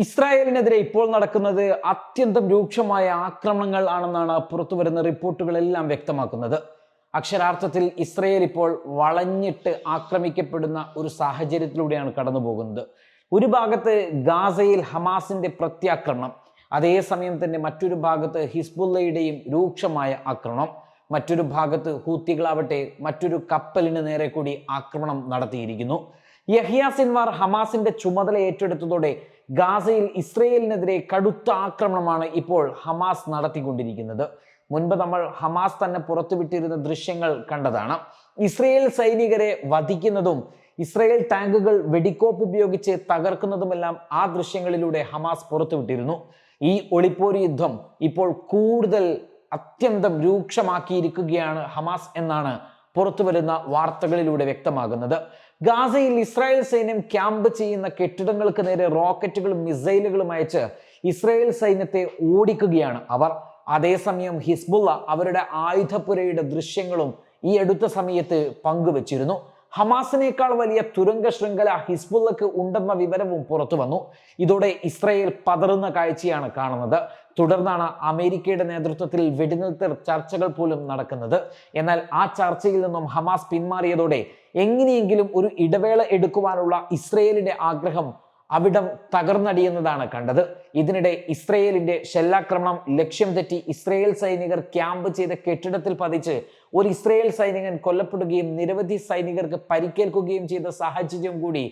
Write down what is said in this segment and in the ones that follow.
ഇസ്രായേലിനെതിരെ ഇപ്പോൾ നടക്കുന്നത് അത്യന്തം രൂക്ഷമായ ആക്രമണങ്ങൾ ആണെന്നാണ് പുറത്തുവരുന്ന റിപ്പോർട്ടുകളെല്ലാം വ്യക്തമാക്കുന്നത്. അക്ഷരാർത്ഥത്തിൽ ഇസ്രായേൽ ഇപ്പോൾ വളഞ്ഞിട്ട് ആക്രമിക്കപ്പെടുന്ന ഒരു സാഹചര്യത്തിലൂടെയാണ് കടന്നു പോകുന്നത്. ഒരു ഭാഗത്ത് ഗാസയിൽ ഹമാസിന്റെ പ്രത്യാക്രമണം, അതേസമയം തന്നെ മറ്റൊരു ഭാഗത്ത് ഹിസ്ബുള്ളയുടെയും രൂക്ഷമായ ആക്രമണം, മറ്റൊരു ഭാഗത്ത് ഹൂത്തികളാവട്ടെ മറ്റൊരു കപ്പലിന് നേരെ കൂടി ആക്രമണം നടത്തിയിരിക്കുന്നു. യഹ്യ സിൻവാർ ഹമാസിന്റെ ചുമതല ഏറ്റെടുത്തതോടെ ഗാസയിൽ ഇസ്രയേലിനെതിരെ കടുത്ത ആക്രമണമാണ് ഇപ്പോൾ ഹമാസ് നടത്തിക്കൊണ്ടിരിക്കുന്നത്. മുൻപ് നമ്മൾ ഹമാസ് തന്നെ പുറത്തുവിട്ടിരുന്ന ദൃശ്യങ്ങൾ കണ്ടതാണ്. ഇസ്രയേൽ സൈനികരെ വധിക്കുന്നതും ഇസ്രയേൽ ടാങ്കുകൾ വെടിക്കോപ്പ് ഉപയോഗിച്ച് തകർക്കുന്നതുമെല്ലാം ആ ദൃശ്യങ്ങളിലൂടെ ഹമാസ് പുറത്തുവിട്ടിരുന്നു. ഈ ഒളിപ്പോര് യുദ്ധം ഇപ്പോൾ കൂടുതൽ അത്യന്തം രൂക്ഷമാക്കിയിരിക്കുകയാണ് ഹമാസ് എന്നാണ് പുറത്തുവരുന്ന വാർത്തകളിലൂടെ വ്യക്തമാകുന്നത്. ഗാസയിൽ ഇസ്രായേൽ സൈന്യം ക്യാമ്പ് ചെയ്യുന്ന കെട്ടിടങ്ങൾക്ക് നേരെ റോക്കറ്റുകളും മിസൈലുകളും അയച്ച് ഇസ്രായേൽ സൈന്യത്തെ ഓടിക്കുകയാണ് അവർ. അതേസമയം ഹിസ്ബുള്ള അവരുടെ ആയുധപ്പുരയുടെ ദൃശ്യങ്ങളും ഈ അടുത്ത സമയത്ത് പങ്കുവച്ചിരുന്നു. ഹമാസിനേക്കാൾ വലിയ തുരങ്ക ശൃംഖല ഹിസ്ബുള്ളക്ക് ഉണ്ടെന്ന വിവരവും പുറത്തു വന്നു. ഇതോടെ ഇസ്രായേൽ പതറുന്ന കാഴ്ചയാണ് കാണുന്നത്. തുടർന്നാണ് അമേരിക്കയുടെ നേതൃത്വത്തിൽ വെടിനിർത്തൽ ചർച്ചകൾ പോലും നടക്കുന്നത്. എന്നാൽ ആ ചർച്ചയിൽ നിന്നും ഹമാസ് പിന്മാറിയതോടെ എങ്ങനെയെങ്കിലും ഒരു ഇടവേള എടുക്കുവാനുള്ള ഇസ്രായേലിന്റെ ആഗ്രഹം അവിടം തകർന്നടിയുന്നതാണ് കണ്ടത്. ഇതിനിടെ ഇസ്രയേലിന്റെ ഷെല്ലാക്രമണം ലക്ഷ്യം തെറ്റി ഇസ്രയേൽ സൈനികർ ക്യാമ്പ് ചെയ്ത കെട്ടിടത്തിൽ പതിച്ച് ഒരു ഇസ്രയേൽ സൈനികൻ കൊല്ലപ്പെടുകയും നിരവധി സൈനികർക്ക് പരിക്കേൽക്കുകയും ചെയ്ത സാഹചര്യം കൂടി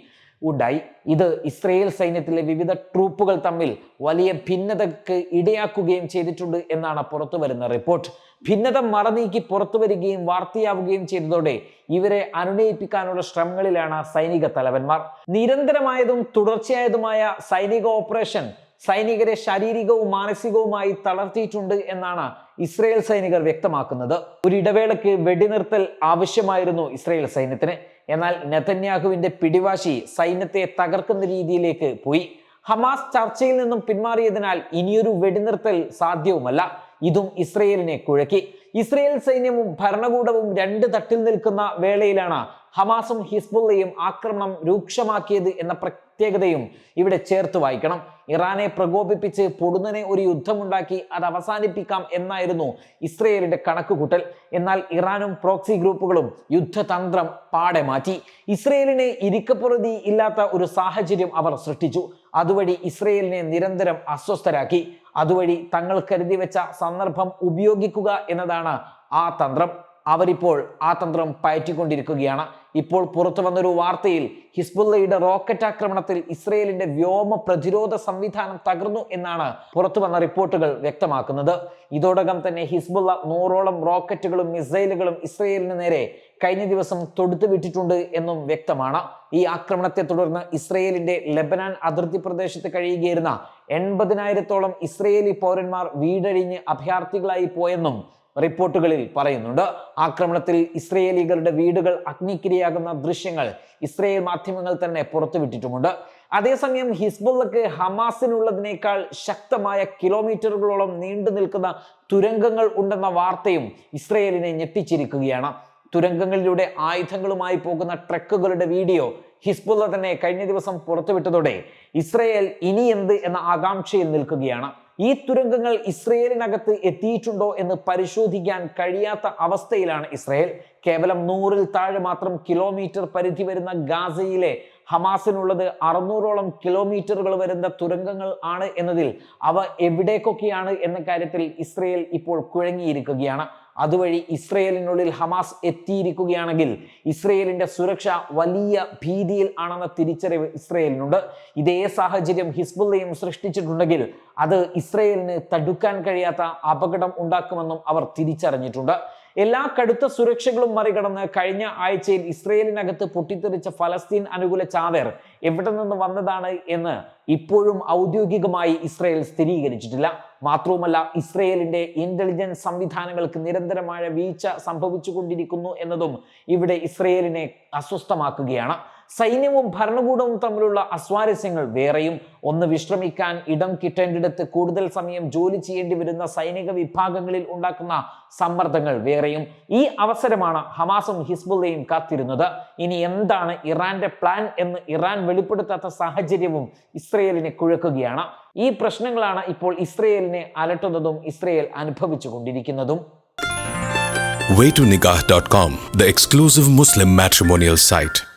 ഉണ്ടായി. ഇത് ഇസ്രയേൽ സൈന്യത്തിലെ വിവിധ ട്രൂപ്പുകൾ തമ്മിൽ വലിയ ഭിന്നതയ്ക്ക് ഇടയാക്കുകയും ചെയ്തിട്ടുണ്ട് എന്നാണ് പുറത്തു വരുന്ന റിപ്പോർട്ട്. ഭിന്നത മറനീക്കി പുറത്തു വരികയും വാർത്തയാവുകയും ചെയ്തതോടെ ഇവരെ അനുനയിപ്പിക്കാനുള്ള ശ്രമങ്ങളിലാണ് സൈനിക തലവന്മാർ. നിരന്തരമായതും തുടർച്ചയായതുമായ സൈനിക ഓപ്പറേഷൻ സൈനികരെ ശാരീരികവും മാനസികവുമായി തളർത്തിയിട്ടുണ്ട് എന്നാണ് ഇസ്രയേൽ സൈനികർ വ്യക്തമാക്കുന്നത്. ഒരു ഇടവേളയ്ക്ക് വെടിനിർത്തൽ ആവശ്യമായിരുന്നു ഇസ്രയേൽ സൈന്യത്തിന്. എന്നാൽ നെതന്യാഹുവിന്റെ പിടിവാശി സൈന്യത്തെ തകർക്കുന്ന രീതിയിലേക്ക് പോയി. ഹമാസ് ചർച്ചയിൽ നിന്നും പിന്മാറിയതിനാൽ ഇനിയൊരു വെടിനിർത്തൽ സാധ്യവുമല്ല. ഇതും ഇസ്രയേലിനെ കുഴക്കി. ഇസ്രയേൽ സൈന്യവും ഭരണകൂടവും രണ്ട് തട്ടിൽ നിൽക്കുന്ന വേളയിലാണ് ഹമാസും ഹിസ്ബുള്ളയും ആക്രമണം രൂക്ഷമാക്കിയത് എന്ന പ്രത്യേകതയും ഇവിടെ ചേർത്ത് വായിക്കണം. ഇറാനെ പ്രകോപിപ്പിച്ച് പൊടുന്നനെ ഒരു യുദ്ധമുണ്ടാക്കി അത് അവസാനിപ്പിക്കാം എന്നായിരുന്നു ഇസ്രയേലിന്റെ കണക്കുകൂട്ടൽ. എന്നാൽ ഇറാനും പ്രോക്സി ഗ്രൂപ്പുകളും യുദ്ധതന്ത്രം പാടെ മാറ്റി. ഇസ്രയേലിനെ ഇരിക്കപ്പുറതി ഇല്ലാത്ത ഒരു സാഹചര്യം അവർ സൃഷ്ടിച്ചു. അതുവഴി ഇസ്രയേലിനെ നിരന്തരം അസ്വസ്ഥരാക്കി. അതുവഴി തങ്ങൾ കരുതി വെച്ച സന്ദർഭം ഉപയോഗിക്കുക എന്നതാണ് ആ തന്ത്രം. അവരിപ്പോൾ ആ തന്ത്രം പയറ്റിക്കൊണ്ടിരിക്കുകയാണ്. ഇപ്പോൾ പുറത്തു വന്നൊരു വാർത്തയിൽ ഹിസ്ബുള്ളയുടെ റോക്കറ്റ് ആക്രമണത്തിൽ ഇസ്രയേലിന്റെ വ്യോമ പ്രതിരോധ സംവിധാനം തകർന്നു എന്നാണ് പുറത്തു വന്ന റിപ്പോർട്ടുകൾ വ്യക്തമാക്കുന്നത്. ഇതോടകം തന്നെ ഹിസ്ബുള്ള 100ഓളം റോക്കറ്റുകളും മിസൈലുകളും ഇസ്രയേലിന് നേരെ കഴിഞ്ഞ ദിവസം തൊടുത്തുവിട്ടിട്ടുണ്ട് എന്നും വ്യക്തമാണ്. ഈ ആക്രമണത്തെ തുടർന്ന് ഇസ്രയേലിന്റെ ലെബനാൻ അതിർത്തി പ്രദേശത്ത് കഴിയുകയായിരുന്ന 80,000-ഓളം ഇസ്രയേലി പൗരന്മാർ വീടഴിഞ്ഞ് അഭയാർത്ഥികളായി പോയെന്നും റിപ്പോർട്ടുകളിൽ പറയുന്നുണ്ട്. ആക്രമണത്തിൽ ഇസ്രയേലികളുടെ വീടുകൾ അഗ്നിക്കിരയാകുന്ന ദൃശ്യങ്ങൾ ഇസ്രയേൽ മാധ്യമങ്ങൾ തന്നെ പുറത്തുവിട്ടിട്ടുമുണ്ട്. അതേസമയം ഹിസ്ബുള്ളക്ക് ഹമാസിനുള്ളതിനേക്കാൾ ശക്തമായ കിലോമീറ്ററുകളോളം നീണ്ടു നിൽക്കുന്ന തുരങ്കങ്ങൾ ഉണ്ടെന്ന വാർത്തയും ഇസ്രയേലിനെ ഞെട്ടിച്ചിരിക്കുകയാണ്. തുരങ്കങ്ങളിലൂടെ ആയുധങ്ങളുമായി പോകുന്ന ട്രക്കുകളുടെ വീഡിയോ ഹിസ്ബുള്ള തന്നെ കഴിഞ്ഞ ദിവസം പുറത്തുവിട്ടതോടെ ഇസ്രയേൽ ഇനി എന്ത് എന്ന ആകാംക്ഷയിൽ നിൽക്കുകയാണ്. ഈ തുരങ്കങ്ങൾ ഇസ്രയേലിനകത്ത് എത്തിയിട്ടുണ്ടോ എന്ന് പരിശോധിക്കാൻ കഴിയാത്ത അവസ്ഥയിലാണ് ഇസ്രയേൽ. കേവലം 100-ൽ താഴെ മാത്രം കിലോമീറ്റർ പരിധി വരുന്ന ഗാസയിലെ ഹമാസിനുള്ളത് 600ഓളം കിലോമീറ്ററുകൾ വരുന്ന തുരങ്കങ്ങൾ ആണ് എന്നതിൽ അവ എവിടേക്കൊക്കെയാണ് എന്ന കാര്യത്തിൽ ഇസ്രയേൽ ഇപ്പോൾ കുഴങ്ങിയിരിക്കുകയാണ്. അതുവഴി ഇസ്രയേലിനുള്ളിൽ ഹമാസ് എത്തിയിരിക്കുകയാണെങ്കിൽ ഇസ്രയേലിന്റെ സുരക്ഷ വലിയ ഭീതിയിൽ ആണെന്ന തിരിച്ചറിവ് ഇസ്രയേലിനുണ്ട്. ഇതേ സാഹചര്യം ഹിസ്ബുള്ളയും സൃഷ്ടിച്ചിട്ടുണ്ടെങ്കിൽ അത് ഇസ്രയേലിന് തടുക്കാൻ കഴിയാത്ത അപകടം ഉണ്ടാക്കുമെന്നും അവർ തിരിച്ചറിഞ്ഞിട്ടുണ്ട്. എല്ലാ കടുത്ത സുരക്ഷകളും മറികടന്ന് കഴിഞ്ഞ ആഴ്ചയിൽ ഇസ്രയേലിനകത്ത് പൊട്ടിത്തെറിച്ച ഫലസ്തീൻ അനുകൂല ചാവേർ എവിടെ നിന്ന് വന്നതാണ് എന്ന് ഇപ്പോഴും ഔദ്യോഗികമായി ഇസ്രയേൽ സ്ഥിരീകരിച്ചിട്ടില്ല. മാത്രവുമല്ല, ഇസ്രയേലിന്റെ ഇന്റലിജൻസ് സംവിധാനങ്ങൾക്ക് നിരന്തരമായ വീഴ്ച സംഭവിച്ചുകൊണ്ടിരിക്കുന്നു എന്നതും ഇവിടെ ഇസ്രയേലിനെ അസ്വസ്ഥമാക്കുകയാണ്. സൈന്യവും ഭരണകൂടവും തമ്മിലുള്ള അസ്വാരസ്യങ്ങൾ വേറെയും, ഒന്ന് വിശ്രമിക്കാൻ ഇടം കിട്ടേണ്ടിടത്ത് കൂടുതൽ സമയം ജോലി ചെയ്യേണ്ടി വരുന്ന സൈനിക വിഭാഗങ്ങളിൽ ഉണ്ടാക്കുന്ന സമ്മർദ്ദങ്ങൾ വേറെയും. ഈ അവസരമാണ് ഹമാസും ഹിസ്ബുള്ളയും കാത്തിരുന്നത്. ഇനി എന്താണ് ഇറാന്റെ പ്ലാൻ എന്ന് ഇറാൻ വെളിപ്പെടുത്താത്ത സാഹചര്യവും ഇസ്രയേലിനെ കുഴക്കുകയാണ്. ഈ പ്രശ്നങ്ങളാണ് ഇപ്പോൾ ഇസ്രയേലിനെ അലട്ടുന്നതും ഇസ്രയേൽ അനുഭവിച്ചു കൊണ്ടിരിക്കുന്നതും. Waytonikah.com, the exclusive Muslim matrimonial site.